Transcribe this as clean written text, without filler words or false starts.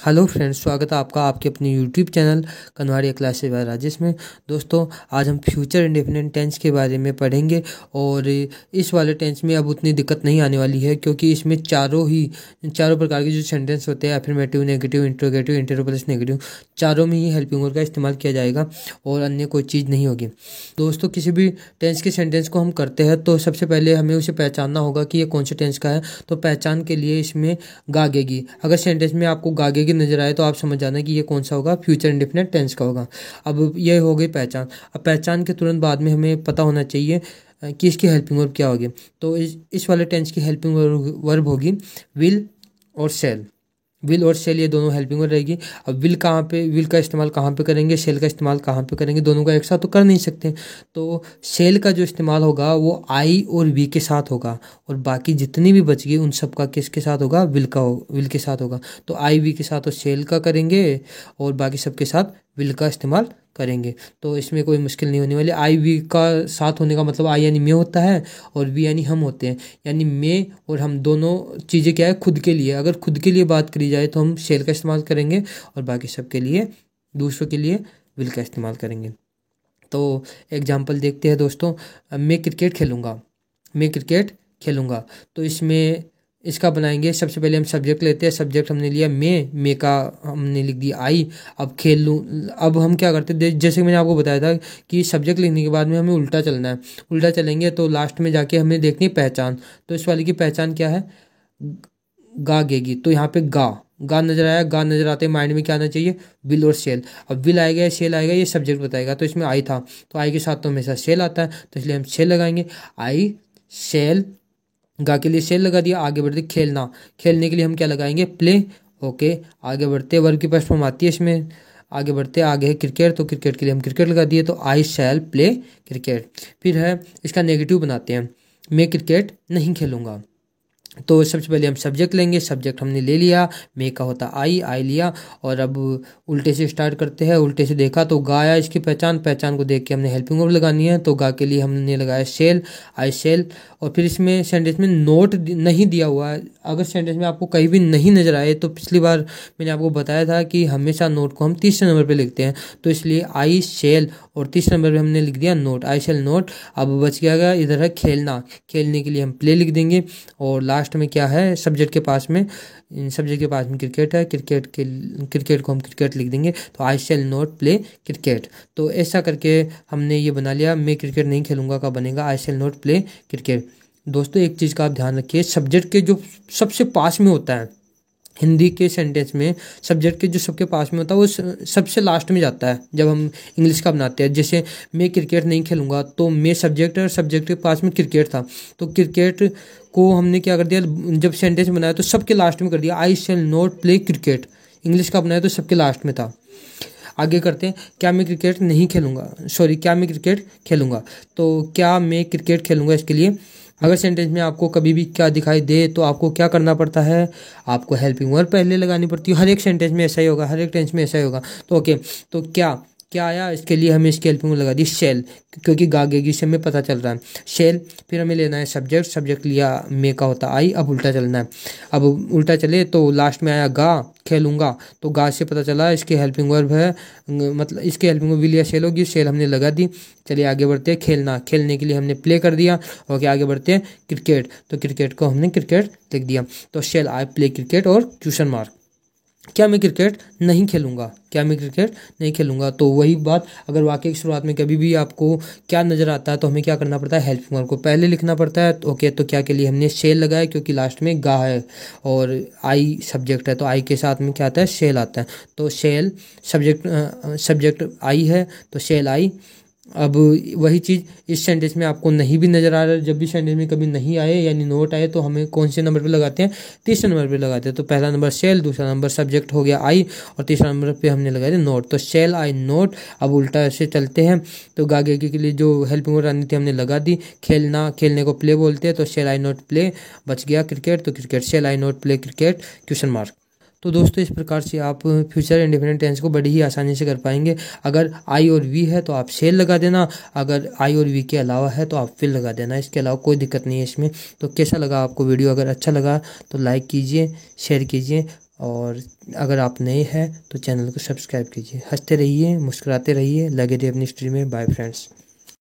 Hello friends, स्वागत है आपका आपके अपने YouTube channel Kanwadia classes bye Rajesh में। दोस्तों, आज हम फ्यूचर इंडेफिनिट टेंस के बारे में पढ़ेंगे और इस वाले टेंस में अब उतनी दिक्कत नहीं आने वाली है, क्योंकि इसमें चारों प्रकार के जो सेंटेंस होते हैं, affirmative, negative, interrogative, intero plus negative, चारों में ही हेल्पिंग वर्ब का इस्तेमाल किया जाएगा और अन्य कोई चीज़ नहीं होगी। दोस्तों, किसी भी टेंस के सेंटेंस को हम करते हैं तो सबसे पहले हमें उसे पहचानना होगा कि ये कौन से टेंस का है। तो पहचान के लिए इसमें गागेगी, अगर सेंटेंस में आपको गागेगी नजर आए तो आप समझ जाना कि ये कौन सा होगा, फ्यूचर इंडेफिनिट टेंस का होगा। अब ये हो गई पहचान। अब पहचान के तुरंत बाद में हमें पता होना चाहिए कि इसकी हेल्पिंग वर्ब क्या होगी। तो इस वाले टेंस की हेल्पिंग वर्ब होगी विल और शैल। विल और सेल, ये दोनों हेल्पिंग वर्ब रहेगी। अब विल का इस्तेमाल कहाँ पे करेंगे, सेल का इस्तेमाल कहाँ पे करेंगे, दोनों का एक साथ तो कर नहीं सकते। तो सेल का जो इस्तेमाल होगा वो आई और वी के साथ होगा, और बाकी जितनी भी बच गई उन सब का किसके साथ होगा, विल के साथ होगा। तो आई वी के साथ तो सेल का करेंगे और बाकी सबके साथ विल का इस्तेमाल करेंगे। तो इसमें कोई मुश्किल नहीं होने वाली। आई वी का साथ होने का मतलब आई यानी मैं होता है और वी यानी हम होते हैं, यानी मैं और हम दोनों चीज़ें क्या है, खुद के लिए। अगर खुद के लिए बात करी जाए तो हम शेल का इस्तेमाल करेंगे और बाकी सबके लिए, दूसरों के लिए विल का इस्तेमाल करेंगे। तो एग्जाम्पल देखते हैं दोस्तों। मैं क्रिकेट खेलूँगा। तो इसमें इसका बनाएंगे। सबसे पहले हम सब्जेक्ट लेते हैं। सब्जेक्ट हमने लिया मैं का हमने लिख दिया आई। अब खेल लूँ। अब हम क्या करते हैं, जैसे मैंने आपको बताया था कि सब्जेक्ट लिखने के बाद में हमें उल्टा चलना है। उल्टा चलेंगे तो लास्ट में जाके हमें देखनी है पहचान। तो इस वाले की पहचान क्या है, गागेगी। तो यहाँ पे गा नजर आया। गा नजर आते माइंड में क्या आना चाहिए, विल और सेल। अब विल आएगा या सेल आएगा, ये सब्जेक्ट बताएगा। तो इसमें आई था तो आई के साथ तो हमेशा सेल आता है, तो इसलिए हम सेल लगाएंगे। आई सेल, गा के लिए सेल लगा दिया। आगे बढ़ते खेलना। खेलने के लिए हम क्या लगाएंगे, प्ले। ओके, आगे बढ़ते वर्ब की फर्स्ट फॉर्म आती है इसमें। आगे बढ़ते, आगे है क्रिकेट, तो क्रिकेट के लिए हम क्रिकेट लगा दिए। तो आई शैल प्ले क्रिकेट। फिर है इसका नेगेटिव बनाते हैं, मैं क्रिकेट नहीं खेलूंगा। तो सबसे पहले हम सब्जेक्ट लेंगे। सब्जेक्ट हमने ले लिया, मे का होता आई लिया। और अब उल्टे से स्टार्ट करते हैं। उल्टे से देखा तो गा आया इसकी पहचान को देख के हमने हेल्पिंग वर्ब लगानी है। तो गा के लिए हमने लगाया सेल, आई सेल। और फिर इसमें सेंटेंस में नोट नहीं दिया हुआ है। अगर सेंटेंस में आपको कहीं भी नहीं नजर आए तो पिछली बार मैंने आपको बताया था कि हमेशा नोट को हम तीसरे नंबर पर लिखते हैं। तो इसलिए आई सेल और तीसरे नंबर पर हमने लिख दिया नोट, आई सेल नोट। अब बच गया इधर है खेलना। खेलने के लिए हम प्ले लिख देंगे। और लास्ट में क्या है, सब्जेक्ट के पास में क्रिकेट है। क्रिकेट को हम क्रिकेट लिख देंगे। तो आई शैल नॉट प्ले क्रिकेट। तो ऐसा करके हमने ये बना लिया, मैं क्रिकेट नहीं खेलूंगा का बनेगा आई शैल नॉट प्ले क्रिकेट। दोस्तों, एक चीज़ का आप ध्यान रखिए, सब्जेक्ट के जो सबसे पास में होता है हिंदी के सेंटेंस में, सब्जेक्ट के जो सबके पास में होता है वो सबसे लास्ट में जाता है जब हम इंग्लिश का बनाते हैं। जैसे मैं क्रिकेट नहीं खेलूंगा, तो मैं सब्जेक्ट और सब्जेक्ट के पास में क्रिकेट था, तो क्रिकेट को हमने क्या कर दिया, जब सेंटेंस बनाया तो सबके लास्ट में कर दिया, I shall not play cricket. English का बनाया तो सबके लास्ट में था। आगे करते हैं, क्या मैं क्रिकेट खेलूंगा। तो क्या मैं क्रिकेट खेलूंगा, इसके लिए अगर सेंटेंस में आपको कभी भी क्या दिखाई दे तो आपको क्या करना पड़ता है, आपको हेल्पिंग वर्ब पहले लगानी पड़ती है। हर एक सेंटेंस में ऐसा ही होगा, हर एक टेंस में ऐसा ही होगा। तो ओके, तो क्या आया, इसके लिए हमें इसकी हेल्पिंग वर्ब लगा दी शेल, क्योंकि गागेगी से हमें पता चल रहा है शेल। फिर हमें लेना है सब्जेक्ट लिया, मे का होता आई। अब उल्टा चलना है। अब उल्टा चले तो लास्ट में आया गा, खेलूंगा। तो गा से पता चला इसकी हेल्पिंग वर्ब है, मतलब इसकी हेल्पिंग वर्ब विल या शेल होगी। शेल हमने लगा दी। चलिए आगे बढ़ते हैं, खेलना। खेलने के लिए हमने प्ले कर दिया। ओके, आगे बढ़ते हैं क्रिकेट। तो क्रिकेट को हमने क्रिकेट लिख दिया। तो शेल आई प्ले क्रिकेट और क्वेश्चन मार्क। क्या मैं क्रिकेट नहीं खेलूंगा। तो वही बात, अगर वाक्य की शुरुआत में कभी भी आपको क्या नजर आता है तो हमें क्या करना पड़ता है, हेल्पिंग वर्ब को पहले लिखना पड़ता है। ओके, तो क्या के लिए हमने शेल लगाया, क्योंकि लास्ट में गा है और आई सब्जेक्ट है, तो आई के साथ में क्या आता है, शेल आता है। तो शेल सब्जेक्ट आई है, तो शेल आई। अब वही चीज़ इस सेंटेंस में आपको नहीं भी नज़र आ रहा है। जब भी सेंटेंस में कभी नहीं आए यानी नोट आए तो हमें कौन से नंबर पे लगाते हैं, तीसरे नंबर पे लगाते हैं। तो पहला नंबर शेल, दूसरा नंबर सब्जेक्ट हो गया आई, और तीसरा नंबर पे हमने लगाया था नोट। तो शेल आई नोट। अब उल्टा से चलते हैं, तो गागे के लिए जो हेल्पिंग वर्ब आनी थी हमने लगा दी। खेलने को प्ले बोलते हैं, तो शेल आई नोट प्ले। बच गया क्रिकेट, तो cricket shall I note play cricket question mark. तो दोस्तों, इस प्रकार से आप फ्यूचर इंडेफिनिट टेंस को बड़ी ही आसानी से कर पाएंगे। अगर आई और वी है तो आप शेल लगा देना, अगर आई और वी के अलावा है तो आप विल लगा देना। इसके अलावा कोई दिक्कत नहीं है इसमें। तो कैसा लगा आपको वीडियो, अगर अच्छा लगा तो लाइक कीजिए, शेयर कीजिए और अगर आप नए हैं तो चैनल को सब्सक्राइब कीजिए। हंसते रहिए, मुस्कुराते रहिए, लगे रहिए अपनी स्ट्रीम में। Bye friends.